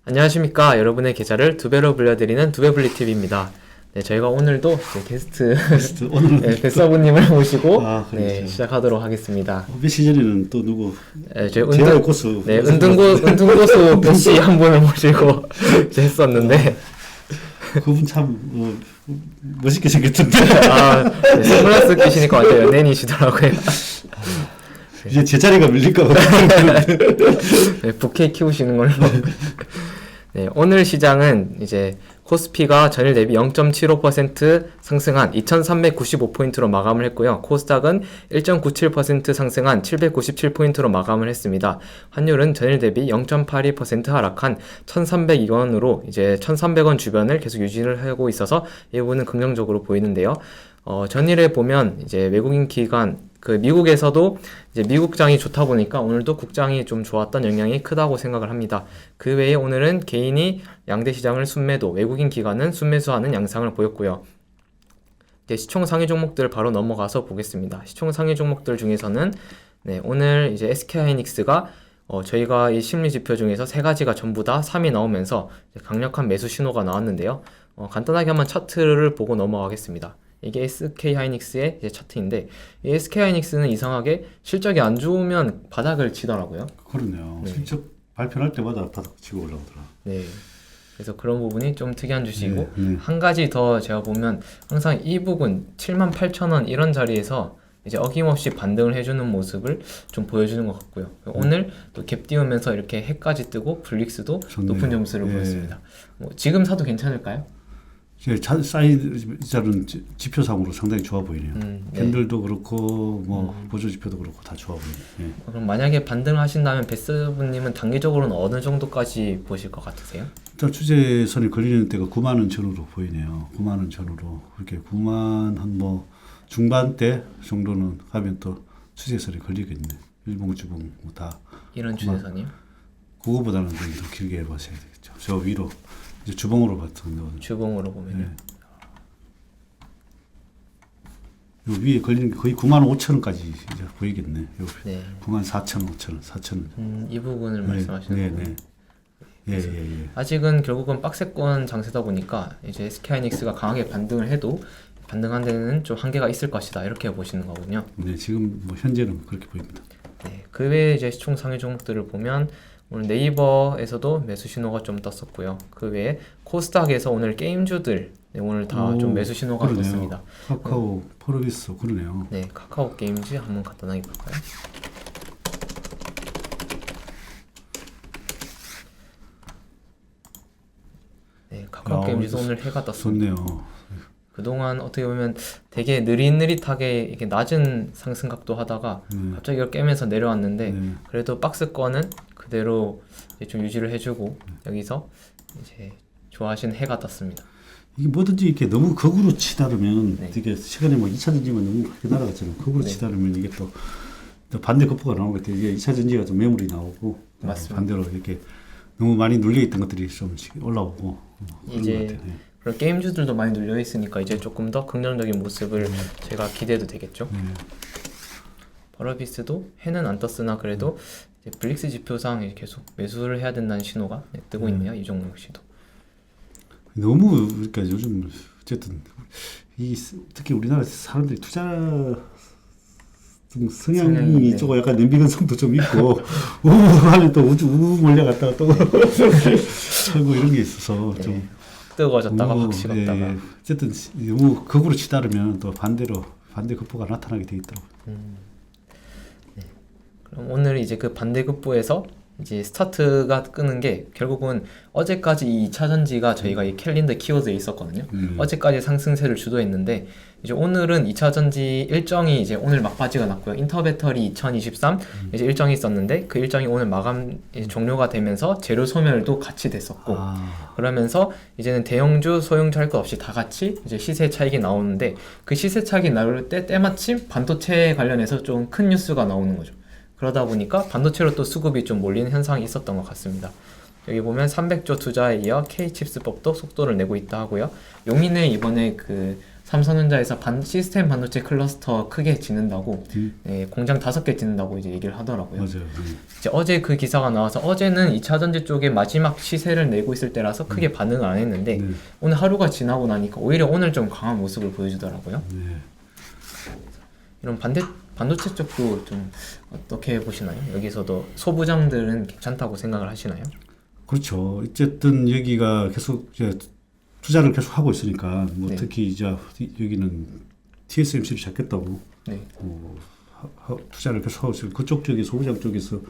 안녕하십니까. 여러분의 계좌를 두 배로 불려드리는 두배불리TV입니다. 네, 저희가 오늘도 이제 게스트 오늘은 네, 뱃사부님을 모시고 그렇죠. 네, 시작하도록 하겠습니다. 며칠 전에는 또 누구 네, 저희 재활 고수 은둔고수 배씨 한 분을 모시고 이제 했었는데 그분 참 멋있게 생겼던데 네, 선글라스 끼시니까 완전 연예인이시더라고요. 이제 제 자리가 밀릴까 봐 네, 부캐 키우시는 걸로. 네, 오늘 시장은 이제 코스피가 전일 대비 0.75% 상승한 2395포인트로 마감을 했고요. 코스닥은 1.97% 상승한 797포인트로 마감을 했습니다. 환율은 전일 대비 0.82% 하락한 1302원으로 이제 1300원 주변을 계속 유지를 하고 있어서 이 부분은 긍정적으로 보이는데요. 전일에 보면 이제 외국인 기관 미국에서도 이제 미국장이 좋다 보니까 오늘도 국장이 좀 좋았던 영향이 크다고 생각을 합니다. 그 외에 오늘은 개인이 양대 시장을 순매도, 외국인 기관은 순매수하는 양상을 보였고요. 이제 시총 상위 종목들 바로 넘어가서 보겠습니다. 시총 상위 종목들 중에서는 네, 오늘 이제 SK하이닉스가 저희가 이 심리 지표 중에서 세 가지가 전부 다 3이 나오면서 강력한 매수 신호가 나왔는데요. 간단하게 한번 차트를 보고 넘어가겠습니다. 이게 SK하이닉스의 이제 차트인데, 이 SK하이닉스는 이상하게 실적이 안 좋으면 바닥을 치더라고요. 그러네요. 네. 실적 발표할 때마다 바닥 치고 올라오더라. 네. 그래서 그런 부분이 좀 특이한 주식이고, 네. 한 가지 더 제가 보면 항상 이 부분 78,000원 이런 자리에서 이제 어김없이 반등을 해주는 모습을 좀 보여주는 것 같고요. 오늘 또 갭 띄우면서 이렇게 해까지 뜨고 블릭스도 좋네요. 높은 점수를 예. 보였습니다. 지금 사도 괜찮을까요? 사이즈는 지표상으로 상당히 좋아 보이네요. 네. 캔들도 그렇고 보조 지표도 그렇고 다 좋아 보이네요. 그럼 만약에 반등을 하신다면 베스부님은 단기적으로는 어느 정도까지 보실 것 같으세요? 일단 추세선이 걸리는 때가 9만 원 전후로 보이네요. 9만 원 전후로 그렇게 9만 한 중반대 정도는 가면 또 추세선이 걸리겠네. 일봉 주봉 다 이런 추세선이요? 그거보다는 좀 더 길게 봐셔야 되겠죠. 저 위로 이제 주봉으로 봤던 거. 주봉으로 보면요. 네. 요 위에 걸리는 게 거의 9만 5천 원까지 이제 보이겠네. 요 네. 9만 4천 5천 원, 4천 원. 이 부분을 말씀하시는 거군요. 예. 아직은 결국은 박스권 장세다 보니까 이제 SK하이닉스가 강하게 반등을 해도 반등한 데는 좀 한계가 있을 것이다, 이렇게 보시는 거군요. 네, 지금 현재는 그렇게 보입니다. 네, 그 외에 이제 시총 상위 종목들을 보면 오늘 네이버에서도 매수 신호가 좀 떴었고요. 그 외에 코스닥에서 오늘 게임주들 오늘 다 좀 매수 신호가 그러네요. 떴습니다. 카카오, 포르비스 그러네요. 네, 카카오 게임즈 한번 간단하게 볼까요? 네, 카카오 게임즈도 오늘 해가 떴습니다. 좋네요. 그동안 어떻게 보면 되게 느릿느릿하게 이렇게 낮은 상승각도 하다가 갑자기 이걸 깨면서 내려왔는데 그래도 박스권은 그대로 이제 좀 유지를 해주고 여기서 이제 좋아하시는 해가 떴습니다. 이게 뭐든지 이렇게 너무 극으로 치다르면 네. 되게 시간에 2차 전지만 너무 크게 날아갔잖아요. 극으로 네. 치다르면 이게 또 반대 급부가 나오는 것 같아요. 이게 2차 전지가 좀 매물이 나오고 맞습니다. 반대로 이렇게 너무 많이 눌려있던 것들이 좀 올라오고 그런 이제 것 같아요. 네. 그런 게임주들도 많이 눌려 있으니까 이제 조금 더 긍정적인 모습을 제가 기대도 되겠죠. 버러비스도 해는 안 떴으나 그래도 이제 블릭스 지표상 이제 계속 매수를 해야 된다는 신호가 뜨고 있네요. 이 종목 역시도. 너무 그러니까 요즘 어쨌든 특히 우리나라 사람들이 투자 좀 성향이 네. 조금 약간 nen비근성도 좀 있고 하면 또 우주 몰려갔다가 또 하고 이런 게 있어서 네. 좀 뜨거워졌다가 확 식었다가. 예, 어쨌든 너무 극으로 치다르면 또 반대 급부가 나타나게 돼 있더라고요. 그럼 오늘 이제 그 반대급부에서 이제 스타트가 끄는 게 결국은 어제까지 이 2차 전지가 저희가 이 캘린더 키워드에 있었거든요. 어제까지 상승세를 주도했는데 이제 오늘은 2차 전지 일정이 이제 오늘 막바지가 났고요. 인터배터리 2023 이제 일정이 있었는데 그 일정이 오늘 마감 이제 종료가 되면서 재료 소멸도 같이 됐었고 그러면서 이제는 대형주 소형주 할 것 없이 다 같이 이제 시세 차익이 나오는데 그 시세 차익이 나올 때 때마침 반도체 관련해서 좀 큰 뉴스가 나오는 거죠. 그러다 보니까 반도체로 또 수급이 좀 몰리는 현상이 있었던 것 같습니다. 여기 보면 300조 투자에 이어 K칩스법도 속도를 내고 있다 하고요. 용인에 이번에 그 삼성전자에서 시스템 반도체 클러스터 크게 짓는다고 공장 5개 짓는다고 이제 얘기를 하더라고요. 맞아요. 이제 어제 그 기사가 나와서 어제는 2차 전지 쪽에 마지막 시세를 내고 있을 때라서 크게 반응을 안 했는데 네. 오늘 하루가 지나고 나니까 오히려 오늘 좀 강한 모습을 보여주더라고요. 네. 이런 반도체 쪽도 좀 어떻게 보시나요? 여기서도 소부장들은 괜찮다고 생각을 하시나요? 그렇죠. 어쨌든 여기가 계속 이제 투자를 계속 하고 있으니까 뭐 네. 특히 이제 여기는 TSMC를 잡겠다고 네. 투자를 계속 하고 있어요. 그쪽 쪽에 소부장 쪽에서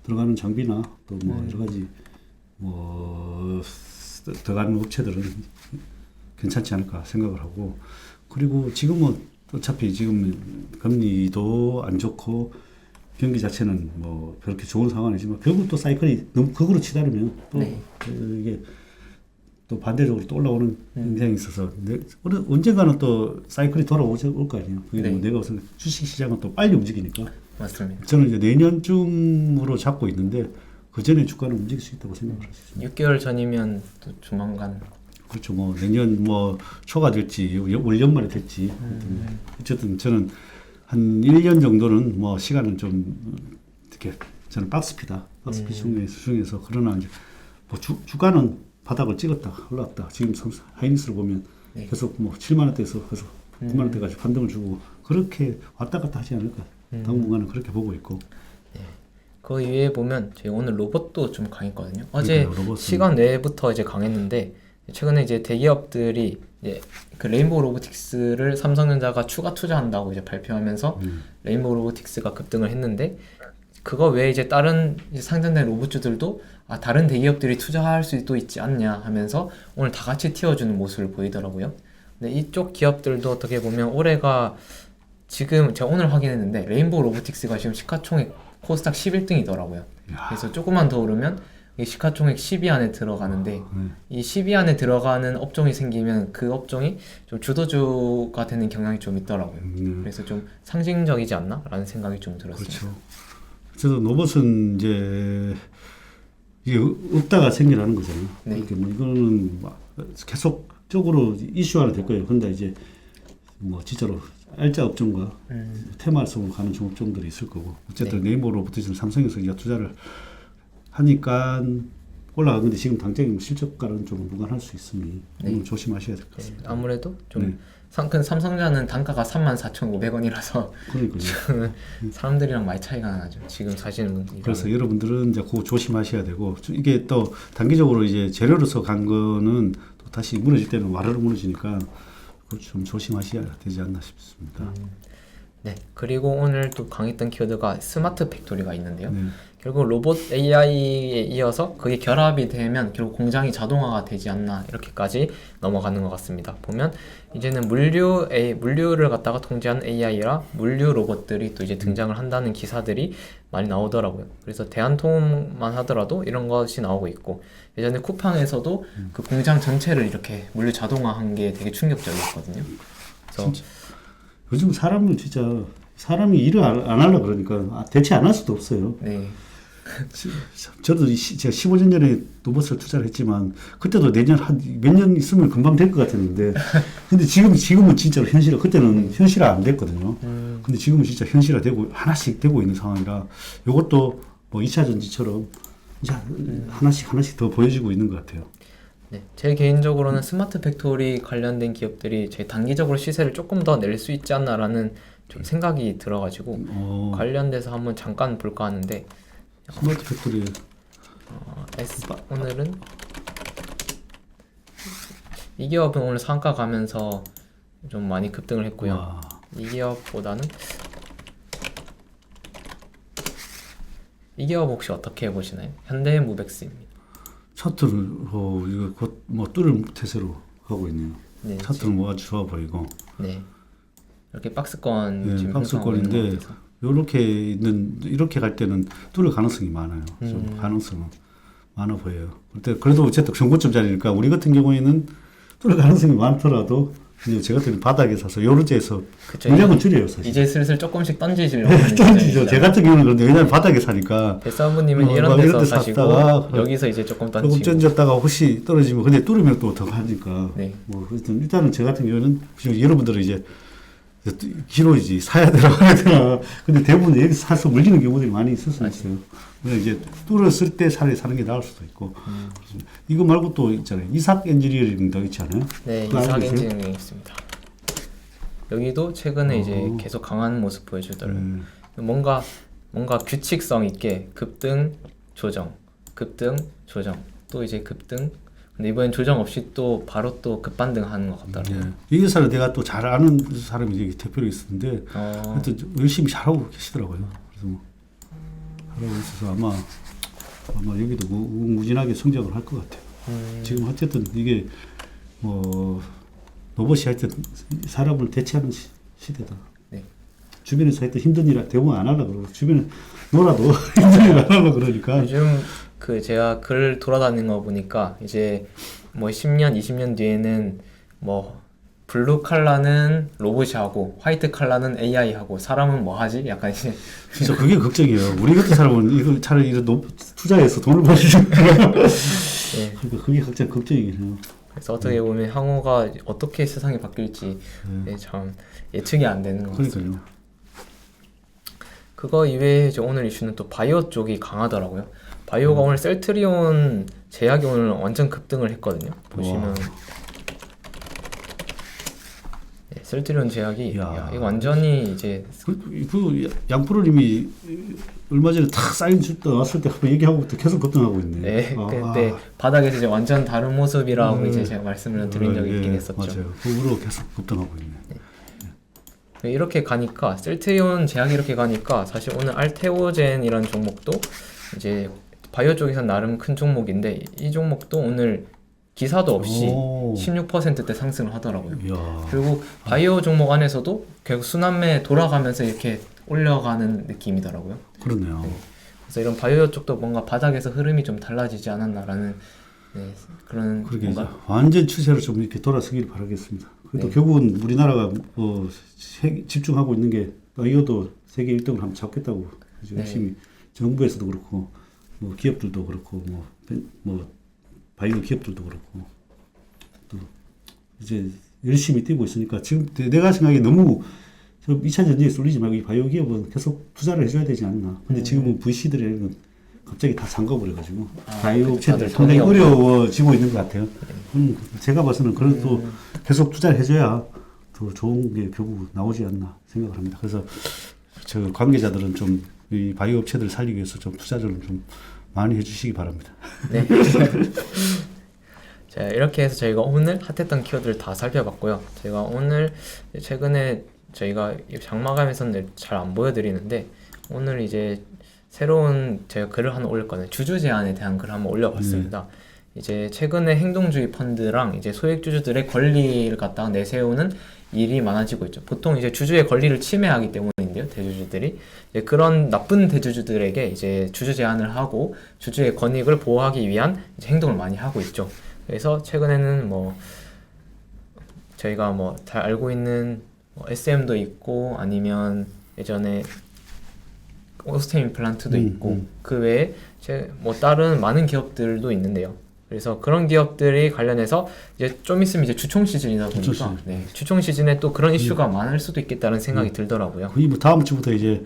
들어가는 장비나 또 뭐 여러 가지 뭐 들어가는 업체들은 괜찮지 않을까 생각을 하고, 그리고 지금은 어차피 지금 금리도 안 좋고 경기 자체는 뭐 그렇게 좋은 상황이지만 결국 또 사이클이 너무 극으로 치달으면 또 네. 이게 또 반대적으로 또 올라오는 현상이 있어서 언젠가는 또 사이클이 돌아올 거 아니에요. 그게 네. 뭐 내가 우선 주식 시장은 또 빨리 움직이니까 맞습니다. 저는 이제 내년쯤으로 잡고 있는데 그 전에 주가는 움직일 수 있다고 생각을 할 수 있습니다. 6개월 전이면 또 조만간 그렇죠. 뭐 내년 뭐 초가 될지 올 연말에 될지 어쨌든 저는 한 1년 정도는 뭐 시간은 좀 이렇게 저는 박스피다. 박스피 중에서 그러나 이제 뭐 주가는 바닥을 찍었다 올랐다. 지금 하이닉스를 보면 네. 계속 뭐 7만 원대에서 계속 9만 원대까지 반등을 주고 그렇게 왔다 갔다 하지 않을까. 당분간은 그렇게 보고 있고. 그 위에 보면 저희 오늘 로봇도 좀 강했거든요. 어제 그러니까요, 로봇은. 시간 내부터 이제 강했는데 최근에 이제 대기업들이 이제 그 레인보우 로보틱스를 삼성전자가 추가 투자한다고 이제 발표하면서 레인보우 로보틱스가 급등을 했는데 그거 외에 이제 다른 이제 상장된 로봇주들도 다른 대기업들이 투자할 수도 있지 않냐 하면서 오늘 다 같이 튀어주는 모습을 보이더라고요. 근데 이쪽 기업들도 어떻게 보면 올해가 지금 제가 오늘 확인했는데 레인보우 로보틱스가 지금 시가총액 코스닥 11등이더라고요. 그래서 조금만 더 오르면 이 시가총액 10위 안에 들어가는데 이 10위 안에 들어가는 업종이 생기면 그 업종이 좀 주도주가 되는 경향이 좀 있더라고요. 그래서 좀 상징적이지 않나? 라는 생각이 좀 들었어요. 그렇죠. 그래서 로봇은 이제 이게 없다가 생겨나는 거잖아요. 네. 이렇게 뭐 이거는 계속적으로 이슈화는 될 거예요. 근데 이제 뭐 진짜로 알짜 업종과 테마성으로 가는 종업종들이 있을 거고 어쨌든 네이버 로봇은 삼성에서 이제 투자를 하니까 올라가는데 지금 당장 실적과는 좀 무관할 수 있으니 조심하셔야 될 것 같습니다. 아무래도 좀 삼성전자는 단가가 34,500원이라서 그러니까요. 사람들이랑 많이 차이가 나죠. 지금 사시는 분들이. 그래서 여러분들은 이제 그거 조심하셔야 되고 이게 또 단기적으로 이제 재료로서 간 거는 또 다시 무너질 때는 와르르 무너지니까 그걸 좀 조심하셔야 되지 않나 싶습니다. 네. 그리고 오늘 또 강했던 키워드가 스마트 팩토리가 있는데요. 네. 결국 로봇 AI에 이어서 그게 결합이 되면 결국 공장이 자동화가 되지 않나 이렇게까지 넘어가는 것 같습니다. 보면 이제는 물류를 갖다가 통제하는 AI라 물류 로봇들이 또 이제 등장을 한다는 기사들이 많이 나오더라고요. 그래서 대한통운만 하더라도 이런 것이 나오고 있고 예전에 쿠팡에서도 그 공장 전체를 이렇게 물류 자동화한 게 되게 충격적이었거든요. 그래서 요즘 사람이 일을 안 하려고 그러니까 대체 안 할 수도 없어요. 네. 저도 제가 15년 전에 로봇을 투자를 했지만 그때도 내년 한 몇 년 있으면 금방 될 것 같았는데 근데 지금은 진짜로 그때는 현실화 안 됐거든요. 근데 지금은 진짜 현실화 되고 하나씩 되고 있는 상황이라 이것도 뭐 2차 전지처럼 이제 하나씩 더 보여지고 있는 것 같아요. 네, 제 개인적으로는 스마트 팩토리 관련된 기업들이 제 단기적으로 시세를 조금 더 낼 수 있지 않나라는 좀 생각이 들어가지고 관련돼서 한번 잠깐 볼까 하는데 스마트 팩토리 오늘은 이 기업은 오늘 상가 가면서 좀 많이 급등을 했고요. 와. 이 기업보다는 이 기업 혹시 어떻게 보시나요? 현대무백스입니다. 차트를 이거 곧 뭐 뚫을 태세로 가고 있네요. 네, 차트는 뭐 아주 좋아 보이고. 네, 이렇게 박스권 지금 박스권인데 이렇게 갈 때는 뚫을 가능성이 많아요. 좀 가능성은 많아 보여요. 그래도 어쨌든 정고점 자리니까 우리 같은 경우에는 뚫을 가능성이 많더라도 근데 저 같은 경우는 바닥에 사서 요런째에서 그쵸. 물량은 줄여요 사실. 이제 슬슬 조금씩 던지시려고 하는 던지죠. 제 같은 경우는 그런데 왜냐면 바닥에 사니까 배사부님은 이런 막 데서 이런 데 사시고 샀다가 여기서 이제 조금 조금 던지고. 던졌다가 혹시 떨어지면 근데 뚫으면 또 더 하니까 네. 뭐 일단은 저 같은 경우는 지금 여러분들은 이제 기로이지 사야 되나 말아야 되나 근데 대부분 여기서 사서 물리는 경우들이 많이 있을 수 있어요. 그래서 이제 뚫었을 때 차라리 사는 게 나을 수도 있고 이거 말고 또 있잖아요. 이삭 엔지니어링도 있지 않아요? 네, 그거 이삭 알고 계세요? 엔지니어링 있습니다. 여기도 최근에 이제 계속 강한 모습 보여주더라고요. 뭔가 규칙성 있게 급등 조정, 급등 조정, 또 이제 급등. 근데 이번엔 조정 없이 또 바로 또 급반등하는 것 같더라고요. 이 회사를 내가 또 잘 아는 사람이 여기 대표로 있었는데 하여튼 열심히 잘하고 계시더라고요. 그래서 뭐 잘하고 있어서 아마 여기도 무진하게 성장을 할 것 같아요. 지금 어쨌든 이게 뭐 로봇이 하여튼 사람을 대체하는 시대다. 네. 주변에서 하여튼 힘든 일 대부분 안 하려고 그러고 주변에 놀아도 힘든 일 안 하려고 그러니까 요즘 그 제가 글 돌아다니는 거 보니까 이제 뭐 10년, 20년 뒤에는 뭐 블루 칼라는 로봇이 하고 화이트 칼라는 AI 하고 사람은 뭐 하지? 약간 이제 진짜 그게 걱정이에요. 우리 같은 사람은 이거 차라리 투자해서 돈을 벌지. 네. 그러니까 그게 각자 걱정이긴 해요. 그래서 어떻게 보면 향후가 어떻게 세상이 바뀔지 네, 참 예측이 안 되는 것 같습니다. 그러니까요. 그거 이외에 이제 오늘 이슈는 또 바이오 쪽이 강하더라고요. 바이오가 오늘 셀트리온 제약이 오늘 완전 급등을 했거든요. 보시면 네, 셀트리온 제약이 야, 이거 완전히 이제 그 양프로님이 얼마 전에 탁 사인 나왔을 때 한번 얘기하고부터 계속 급등하고 있네. 네, 그때 바닥에서 이제 완전 다른 모습이라고 이제 제가 말씀을 드린 적이 있긴 했었죠. 맞아요. 그 후로 계속 급등하고 있네. 네. 이렇게 가니까 셀트리온 제약이 이렇게 가니까 사실 오늘 알테오젠이라는 종목도 이제 바이오 쪽에서 나름 큰 종목인데 이 종목도 오늘 기사도 없이 16%대 상승을 하더라고요. 이야. 그리고 바이오 종목 안에서도 결국 순환매 돌아가면서 이렇게 올라가는 느낌이더라고요. 그렇네요. 네. 그래서 이런 바이오 쪽도 뭔가 바닥에서 흐름이 좀 달라지지 않았나라는 네, 그런 그러게 뭔가 완전 추세로 좀 이렇게 돌아서길 바라겠습니다. 그래도 네. 결국은 우리나라가 집중하고 있는 게 바이오도 세계 1등을 한번 잡겠다고 네. 열심히 정부에서도 그렇고 뭐 기업들도 그렇고 뭐 바이오 기업들도 그렇고 또 이제 열심히 뛰고 있으니까 지금 내가 생각에 너무 2차 전지에 쏠리지 말고 이 바이오 기업은 계속 투자를 해줘야 되지 않나. 근데 지금은 VC들이 갑자기 다 잠가버려가지고 바이오 업체들 상당히 어려워지고 있는 것 같아요. 제가 봐서는 그래도 계속 투자를 해줘야 더 좋은 게 결국 나오지 않나 생각을 합니다. 그래서 저 관계자들은 좀 이 바이오 업체들 살리기 위해서 좀 투자를 좀 많이 해주시기 바랍니다. 네. 자, 이렇게 해서 저희가 오늘 핫했던 키워드를 다 살펴봤고요. 제가 오늘 최근에 저희가 장마감에서는 잘 안 보여드리는데 오늘 이제 새로운 제가 글을 하나 올렸거든요. 주주 제한에 대한 글을 한번 올려봤습니다. 이제 최근에 행동주의 펀드랑 이제 소액주주들의 권리를 갖다가 내세우는 일이 많아지고 있죠. 보통 이제 주주의 권리를 침해하기 때문인데요, 대주주들이. 그런 나쁜 대주주들에게 이제 주주 제한을 하고 주주의 권익을 보호하기 위한 이제 행동을 많이 하고 있죠. 그래서 최근에는 뭐 저희가 뭐 잘 알고 있는 SM도 있고 아니면 예전에 오스템 임플란트도 있고 그 외에 뭐 다른 많은 기업들도 있는데요. 그래서 그런 기업들이 관련해서 이제 좀 있으면 이제 주총 시즌이다 보니까 주총 시즌에 또 그런 이슈가 많을 수도 있겠다는 생각이 들더라고요. 거의 뭐 다음 주부터 이제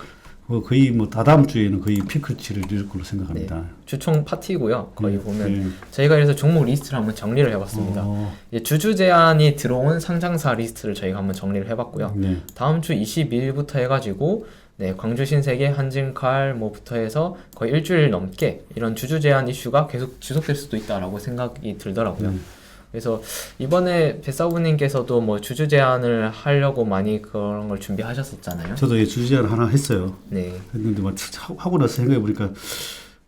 거의 뭐 다다음 주에는 거의 피크치를 이룰 걸로 생각합니다. 네. 주총 파티고요. 거의 보면 저희가 그래서 종목 리스트를 한번 정리를 해봤습니다. 이제 주주 제한이 들어온 상장사 리스트를 저희가 한번 정리를 해봤고요. 다음 주 22일부터 해가지고 광주 신세계, 한진칼 뭐부터 해서 거의 일주일 넘게 이런 주주 제한 이슈가 계속 지속될 수도 있다라고 생각이 들더라고요. 그래서 이번에 배사부님께서도 뭐 주주 제한을 하려고 많이 그런 걸 준비하셨었잖아요. 저도 주주 제한 하나 했어요. 네. 했는데 막 하고 나서 생각해 보니까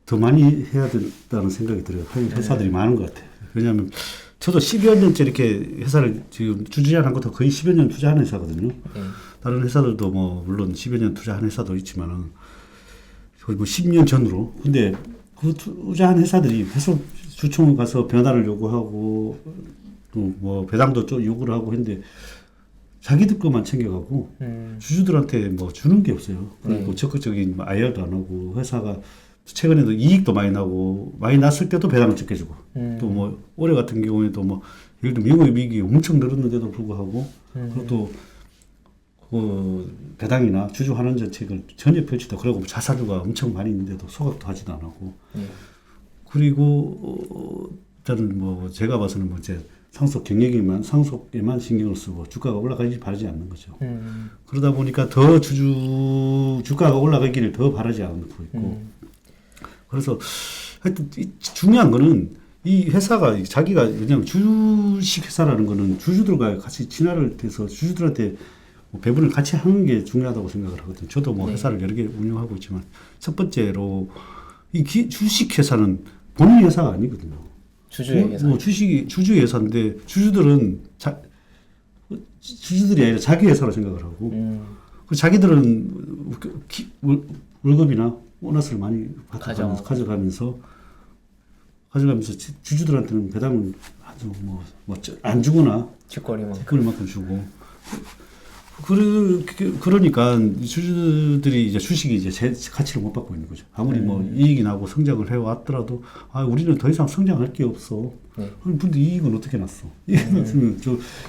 더 많이 해야 된다는 생각이 들어요. 회사들이 많은 것 같아요. 왜냐하면 저도 10여 년째 이렇게 회사를 지금 주주 제한 한 것도 거의 10여 년 투자하는 회사거든요. 다른 회사들도 뭐 물론 10여 년 투자한 회사도 있지만은 거의 뭐 10년 전으로. 근데 그 투자한 회사들이 계속 주총 가서 변화를 요구하고 또 뭐 배당도 좀 요구를 하고 했는데 자기들 것만 챙겨가고 주주들한테 뭐 주는 게 없어요. 그리고 적극적인 뭐 IR도 안 하고 회사가 최근에도 이익도 많이 나고 많이 났을 때도 배당을 적게 주고 또 뭐 올해 같은 경우에도 뭐 예를 들면 영업이익이 엄청 늘었는데도 불구하고 그리고 또 배당이나 주주 환원 정책을 전혀 펼치다 그리고 자사주가 엄청 많이 있는데도 소각도 하지도 안 하고 그리고 저는 뭐 제가 봐서는 뭐 이제 상속에만 신경을 쓰고 주가가 올라가지 바라지 않는 거죠. 그러다 보니까 더 주가가 올라가기를 더 바라지 않고 있고 그래서 하여튼 중요한 거는 이 회사가 자기가 그냥 주식 회사라는 거는 주주들과 같이 친화를 돼서 주주들한테 뭐 배분을 같이 하는 게 중요하다고 생각을 하거든요. 저도 뭐 회사를 여러 개 운영하고 있지만 첫 번째로 이 주식 회사는 본인 회사가 아니거든요. 주주의 회사. 뭐 주주의 회사인데 주주들은 주주들이 아니라 자기 회사로 생각을 하고 그 자기들은 월급이나 보너스를 많이 가져가면서 주주들한테는 배당을 아주 안 주거나 직거래만큼 주고 그러니까 주주들이 이제 주식이 이제 제 가치를 못 받고 있는 거죠. 아무리 뭐 이익이 나고 성장을 해왔더라도 우리는 더 이상 성장할 게 없어. 근데 이익은 어떻게 났어? 이익 났으면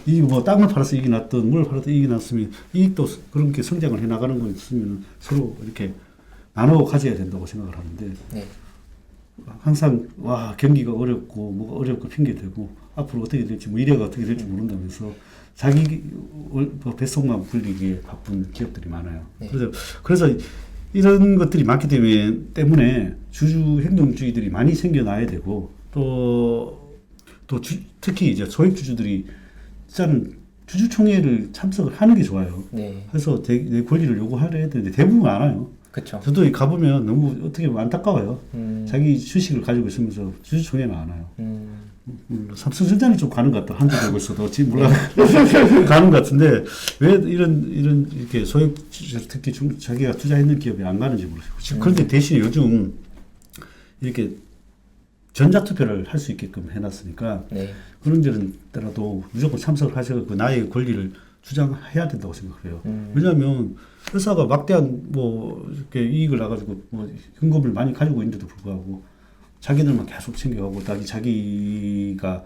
이 뭐 땅을 팔아서 이익이 났든 물을 팔아서 이익이 났으면 이익도 그렇게 성장을 해 나가는 거 있으면 서로 이렇게 나눠 가져야 된다고 생각을 하는데 항상 경기가 어렵고 뭐가 어렵고 핑계 대고 앞으로 어떻게 될지 뭐 미래가 어떻게 될지 모른다면서 자기 뱃속만 불리기에 바쁜 기업들이 많아요. 그래서 이런 것들이 많기 때문에 주주 행동주의들이 많이 생겨나야 되고 특히 이제 소액 주주들이 일단은 주주총회를 참석을 하는 게 좋아요. 그래서 내 권리를 요구하려 되는데 대부분 안 와요. 그쵸. 저도 가보면 너무 어떻게 보면 안타까워요. 자기 주식을 가지고 있으면서 주주총회는 안 와요. 삼성전자는 좀 가는 것 같다. 한두 되고 있어도 몰라 가는 것 같은데 왜 이런 이렇게 소액 특히 자기가 투자했는 기업이 안 가는지 모르겠어요. 그런데 대신 요즘 이렇게 전자투표를 할 수 있게끔 해놨으니까 그런 데는 따라도 무조건 참석을 하셔서 나의 권리를 주장해야 된다고 생각해요. 왜냐하면 회사가 막대한 이렇게 이익을 나가지고 현금을 많이 가지고 있는데도 불구하고 자기들만 계속 챙겨가고 자기가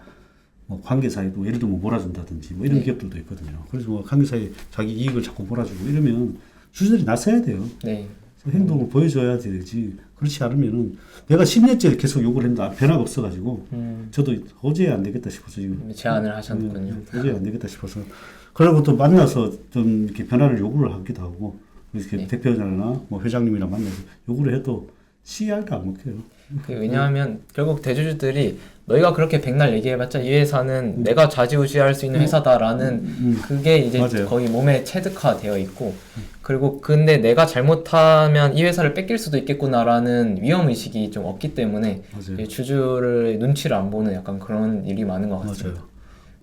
관계사에도 예를 들면 몰아준다든지 이런 기업들도 있거든요. 그래서 관계사에 자기 이익을 자꾸 몰아주고 이러면 주주들이 나서야 돼요. 행동을 보여줘야 되지. 그렇지 않으면은 내가 10년째 계속 욕을 했는데 변화가 없어가지고 저도 도저히 안 되겠다 싶어서 지금 제안을 하셨군요. 도저히 안 되겠다 싶어서 그리고 또 만나서 좀 이렇게 변화를 요구를 하기도 하고 이렇게 대표자나 회장님이랑 만나서 요구를 해도 CR도 안 먹혀요. 왜냐하면 결국 대주주들이 너희가 그렇게 백날 얘기해봤자 이 회사는 내가 좌지우지할 수 있는 회사다라는 그게 이제 맞아요. 거의 몸에 체득화되어 있고 그리고 근데 내가 잘못하면 이 회사를 뺏길 수도 있겠구나라는 위험의식이 좀 없기 때문에 주주를 눈치를 안 보는 약간 그런 일이 많은 것 같습니다.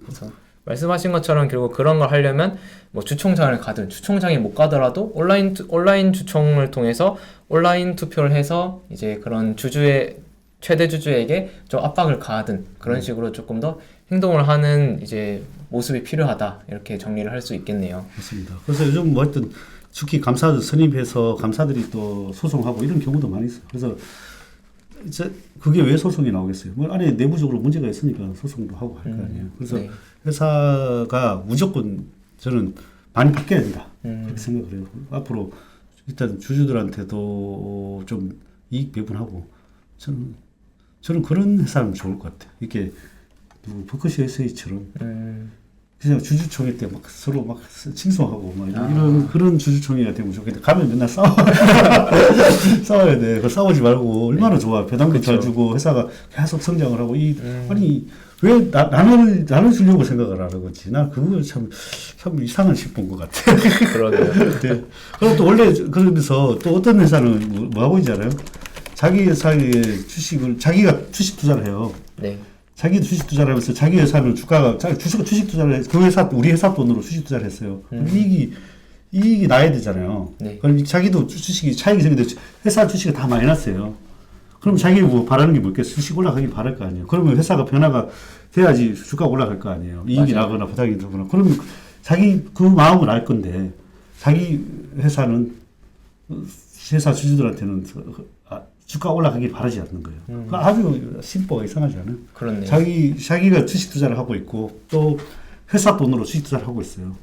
그래서 말씀하신 것처럼 결국 그런 걸 하려면 주총장을 가든 주총장이 못 가더라도 온라인 주총을 통해서 온라인 투표를 해서 이제 그런 최대 주주에게 좀 압박을 가하든 그런 식으로 조금 더 행동을 하는 이제 모습이 필요하다 이렇게 정리를 할 수 있겠네요. 맞습니다. 그래서 요즘 하여튼 특히 감사들 선임해서 감사들이 또 소송하고 이런 경우도 많이 있어요. 그래서 이제 그게 왜 소송이 나오겠어요? 안에 내부적으로 문제가 있으니까 소송도 하고 할 거 아니에요. 그래서 회사가 무조건 저는 많이 바뀌어야 된다. 그렇게 생각을 해요. 앞으로 일단 주주들한테도 좀 이익 배분하고 저는 그런 회사는 좋을 것 같아요. 이렇게 버크셔 SH처럼 그냥 주주총회 때 서로 칭송하고 이런 그런 주주총회가 되면 좋겠는데 가면 맨날 싸워야 돼. 싸우지 말고 얼마나 좋아. 배당도 잘 주고 회사가 계속 성장을 하고 아니 왜 나를 주려고 생각을 안 하는지 난 그거 참 이상한 싶은 것 같아. 그러네요. 그리고 또 원래 그러면서 또 어떤 회사는 뭐 하고 있잖아요. 자기 회사의 주식을 자기가 주식 투자를 해요. 자기 주식 투자를 하면서 자기 회사는 주가가 주식 투자를 해서 그 회사 우리 회사 돈으로 주식 투자를 했어요. 이익이 나야 되잖아요. 그럼 자기도 주식이 차익이 생기는데 회사 주식이 다 마이너스예요. 그럼 자기 뭐 바라는 게 뭐겠어? 수익 올라가길 바랄 거 아니에요. 그러면 회사가 변화가 돼야지 주가가 올라갈 거 아니에요. 이익이 맞아요. 나거나 부당이 되거나. 그러면 자기 그 마음을 알 건데 자기 회사는 회사 주주들한테는 주가 올라가길 바라지 않는 거예요. 그 아주 심보가 이상하지 않아요? 그렇네요. 자기가 주식 투자를 하고 있고 또 회사 돈으로 주식 투자를 하고 있어요.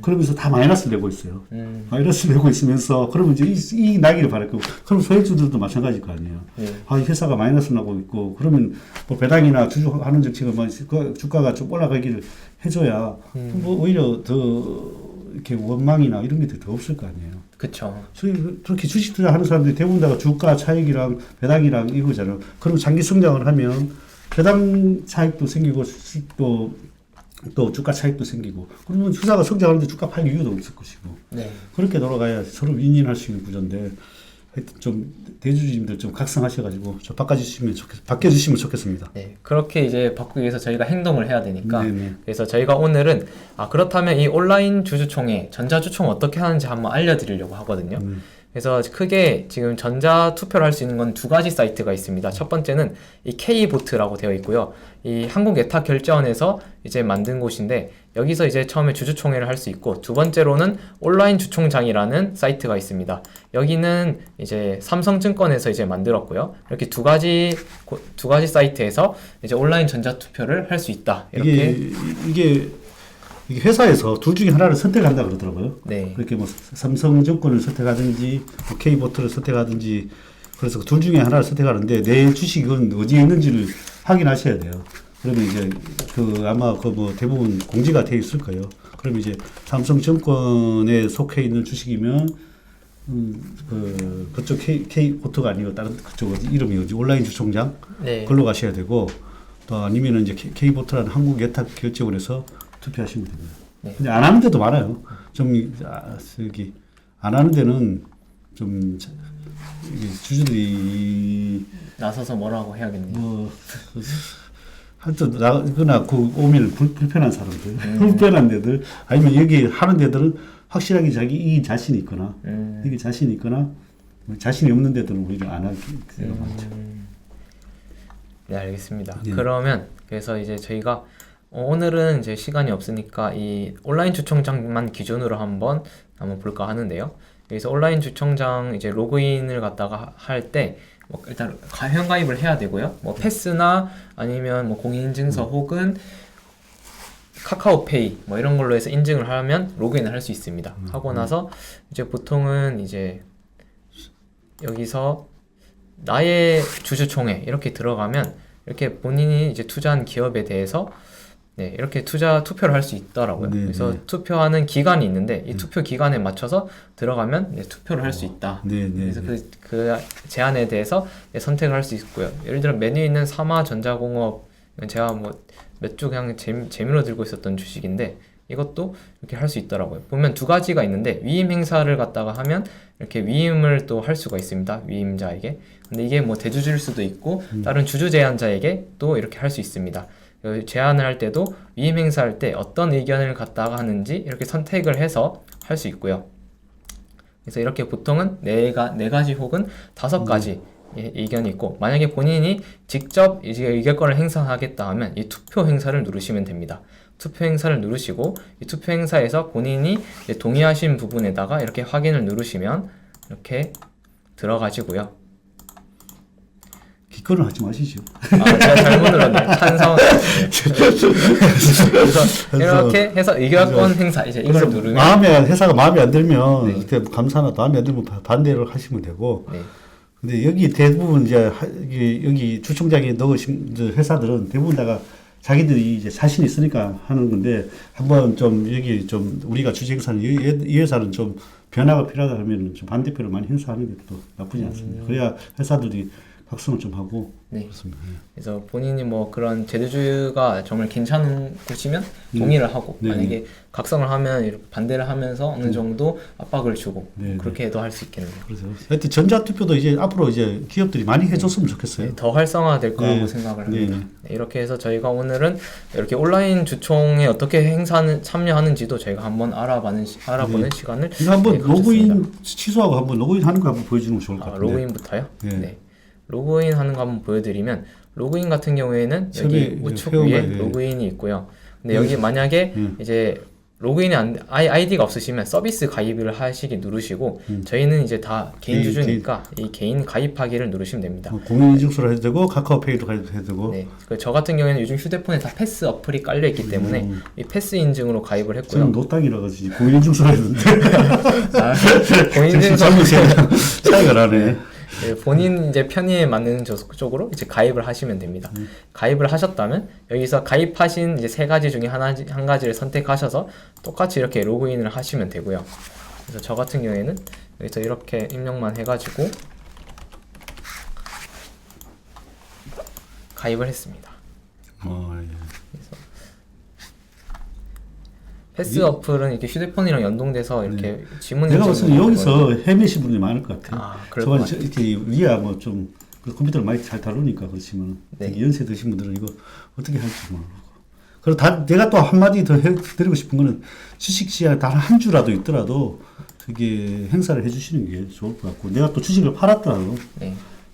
그러면서 다 마이너스 내고 있어요. 마이너스 내고 있으면서 그러면 이제 이익 나기를 바랄 거고 그럼 소액주들도 마찬가지일 거 아니에요. 이 회사가 마이너스 나고 있고 그러면 뭐 배당이나 주주하는 정책은 뭐 주가가 좀 올라가기를 해줘야 뭐 오히려 더 이렇게 원망이나 이런 게 더 없을 거 아니에요. 그쵸. 그렇게 주식 투자하는 사람들이 대부분 다 주가 차익이랑 배당이랑 이거잖아요. 그럼 장기 성장을 하면 배당 차익도 생기고 수익도 또 주가 차익도 생기고 그러면 회사가 성장하는데 주가 팔 이유도 없을 것이고 네. 그렇게 돌아가야 서로 윈윈할 수 있는 구조인데 하여튼 좀 대주주님들 좀 각성하셔가지고 저 바꿔주시면 좋겠습니다. 네, 그렇게 이제 바꾸기 위해서 저희가 행동을 해야 되니까 네네. 그래서 저희가 오늘은 그렇다면 이 온라인 주주총회, 전자주총 어떻게 하는지 한번 알려드리려고 하거든요. 그래서 크게 지금 전자 투표를 할 수 있는 건 두 가지 사이트가 있습니다. 첫 번째는 이 K보트라고 되어 있고요. 이 한국예탁결제원에서 이제 만든 곳인데 여기서 이제 처음에 주주총회를 할 수 있고 두 번째로는 온라인 주총장이라는 사이트가 있습니다. 여기는 이제 삼성증권에서 이제 만들었고요. 이렇게 두 가지 사이트에서 이제 온라인 전자 투표를 할 수 있다. 이렇게 이게 회사에서 둘 중에 하나를 선택한다 그러더라고요. 네. 그렇게 뭐 삼성증권을 선택하든지 뭐 K보트를 선택하든지 그래서 둘 중에 하나를 선택하는데 내 주식은 어디에 있는지를 확인하셔야 돼요. 그러면 이제 아마 뭐 대부분 공지가 되어 있을 거예요. 그러면 이제 삼성증권에 속해 있는 주식이면 그쪽 K보트가 아니고 다른 그쪽 이름이 어디 온라인 주총장 네. 걸로 가셔야 되고 또 아니면은 이제 K보트라는 한국예탁결제원에서 투표하시면 됩니다. 네. 근데 안 하는 데도 많아요. 좀 여기 안 하는 데는 좀 주주들이 나서서 뭐라고 해야겠네요. 뭐 하여튼 나거나 오면 불편한 사람들, 불편한 데들 아니면 여기 하는 데들은 확실하게 이 자신이 있거나 이게 자신이 있거나 자신이 없는 데들은 오히려 안 하는 경우가 많죠. 네, 알겠습니다. 네. 그러면 그래서 이제 저희가 오늘은 이제 시간이 없으니까 이 온라인 주총장만 기준으로 한번 볼까 하는데요. 여기서 온라인 주총장 이제 로그인을 갖다가 할 때 뭐 일단 회원가입을 해야 되고요. 뭐 패스나 아니면 뭐 공인인증서 혹은 카카오페이 뭐 이런 걸로 해서 인증을 하면 로그인을 할 수 있습니다. 하고 나서 이제 보통은 이제 여기서 나의 주주총회 이렇게 들어가면 이렇게 본인이 이제 투자한 기업에 대해서 네, 이렇게 투표를 할 수 있더라고요. 네, 그래서 네. 투표하는 기간이 있는데 이 투표 기간에 맞춰서 들어가면 네, 투표를 할 수 있다. 네, 네. 그래서 그 제안에 대해서 네, 선택을 할 수 있고요. 예를 들어 메뉴에 있는 삼화전자공업 이건 제가 뭐 몇 주 그냥 재미로 들고 있었던 주식인데 이것도 이렇게 할 수 있더라고요. 보면 두 가지가 있는데 위임 행사를 갖다가 하면 이렇게 위임을 또 할 수가 있습니다. 위임자에게. 근데 이게 뭐 대주주일 수도 있고 다른 주주 제안자에게 또 이렇게 할 수 있습니다. 제안을 할 때도 위임 행사할 때 어떤 의견을 갖다가 하는지 이렇게 선택을 해서 할 수 있고요. 그래서 이렇게 보통은 네 가지 혹은 5가지 의견이 있고 만약에 본인이 직접 이제 의결권을 행사하겠다 하면 이 투표 행사를 누르시면 됩니다. 투표 행사를 누르시고 이 투표 행사에서 본인이 이제 동의하신 부분에다가 이렇게 확인을 누르시면 이렇게 들어가지고요. 기권을 하지 마시죠. 제가 잘못 눌렀네요. 찬성. 그래서 이렇게 해서 의결권 행사 이제 이걸 누르면 회사가 마음에 안 들면 네. 이때 감사나 마음에 안 들면 반대를 하시면 되고. 네. 근데 여기 대부분 이제 여기 주총장에 넣으신 회사들은 대부분 다가 자기들이 이제 자신 있으니까 하는 건데 한번 좀 여기 좀 우리가 주식회사는 이 회사는 좀 변화가 필요하다 하면 좀 반대표를 많이 행사하는 게 또 나쁘지 않습니다. 그래야 회사들이 각성을 좀 하고 네. 그렇습니다. 그래서 본인이 뭐 그런 제주주가 정말 괜찮은 곳이면 동의를 하고 네. 만약에 각성을 하면 이렇게 반대를 하면서 어느 정도 압박을 주고 네. 그렇게 해도 할 수 있겠네요. 그래서 하여튼 전자투표도 이제 앞으로 이제 기업들이 많이 해줬으면 좋겠어요. 네, 더 활성화될 거라고 네. 생각을 네. 합니다. 네, 이렇게 해서 저희가 오늘은 이렇게 온라인 주총에 어떻게 참여하는지도 저희가 한번 알아보는 시간을 이거 한번 네, 가졌습니다. 로그인 취소하고 한번 로그인 하는 거 한번 보여주는 거 좋을 것 같아요. 로그인부터요? 네. 네. 로그인 하는 거 한번 보여드리면 로그인 같은 경우에는 여기 처음에 우측 회원가, 위에 예. 로그인이 있고요. 근데 여기 만약에 이제 로그인이 아이디가 없으시면 서비스 가입을 하시기 누르시고 저희는 이제 다 개인 주주니까 이 개인 가입하기를 누르시면 됩니다. 공인인증서로 해도 되고 카카오페이로 해도 되고. 네, 저 같은 경우에는 요즘 휴대폰에 다 패스 어플이 깔려 있기 때문에 이 패스 인증으로 가입을 했고요. 저는 노땅이라 가지고 공인인증서로 했는데 본인증서 차이가 나네. 네, 본인 이제 편의에 맞는 쪽으로 이제 가입을 하시면 됩니다. 가입을 하셨다면 여기서 가입하신 이제 세 가지 중에 한 가지를 선택하셔서 똑같이 이렇게 로그인을 하시면 되고요. 그래서 저 같은 경우에는 여기서 이렇게 입력만 해가지고 가입을 했습니다. 예. 패스 어플은 이렇게 휴대폰이랑 연동돼서 이렇게 지문 내가 봤을 때 인증을 여기서 헤매신 분이 많을 것 같아. 아, 그럴 것 같아요. 이렇게 위야 뭐좀 컴퓨터를 많이 잘 다루니까 그렇지만 네. 연세 드신 분들은 이거 어떻게 할지 모르고. 그리고 내가 또 한마디 더 드리고 싶은 거는 주식시장에 단 한 주라도 있더라도 되게 행사를 해주시는 게 좋을 것 같고, 내가 또 주식을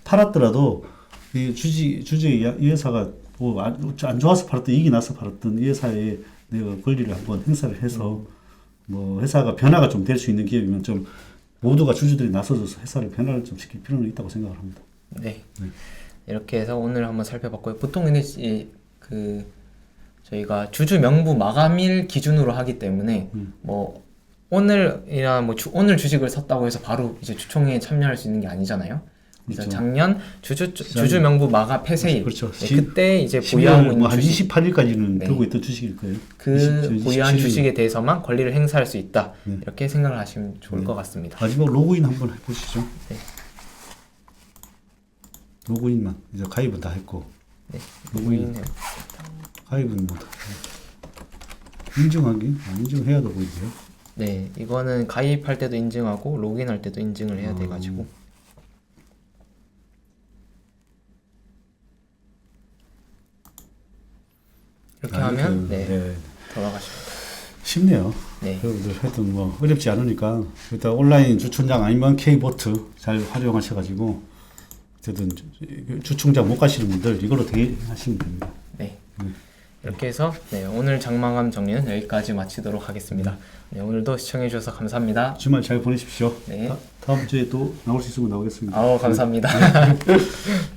팔았더라도 이 주주의 이 회사가 뭐 안 좋아서 팔았던, 이익이 나서 팔았던 이 회사에 내가 권리를 한번 행사를 해서 뭐 회사가 변화가 좀 될 수 있는 기업이면 좀 모두가 주주들이 나서줘서 회사를 변화를 좀 시킬 필요는 있다고 생각을 합니다. 네. 이렇게 해서 오늘 한번 살펴봤고요. 보통 근데 저희가 주주 명부 마감일 기준으로 하기 때문에 뭐 오늘이나 뭐 오늘 주식을 샀다고 해서 바로 이제 주총회에 참여할 수 있는 게 아니잖아요. 그래서 그렇죠. 작년 주주 명부 마감 폐쇄일, 그렇죠. 네, 그때 이제 보유하고 있는 한 주식, 28일까지는 네. 들고 있던 주식일 거예요. 그 보유한 27일. 주식에 대해서만 권리를 행사할 수 있다. 네. 이렇게 생각을 하시면 좋을 것 같습니다. 마지막 로그인 한번 해보시죠. 네. 로그인만 이제 가입은 다 했고, 네, 로그인 가입은 뭐 인증하기 인증해야 돼 보이고요. 네, 이거는 가입할 때도 인증하고 로그인할 때도 인증을 해야 돼가지고 이렇게 하면 네, 돌아가십니다. 쉽네요. 네. 여러분들 하여튼 뭐 어렵지 않으니까 일단 온라인 주총장 아니면 K보트 잘 활용하셔가지고 어쨌든 주총장 못 가시는 분들 이걸로 대기하시면 됩니다. 네. 이렇게 해서 오늘 장마감 정리는 여기까지 마치도록 하겠습니다. 네, 오늘도 시청해주셔서 감사합니다. 주말 잘 보내십시오. 네. 다음 주에 또 나올 수 있으면 나오겠습니다. 아우 감사합니다.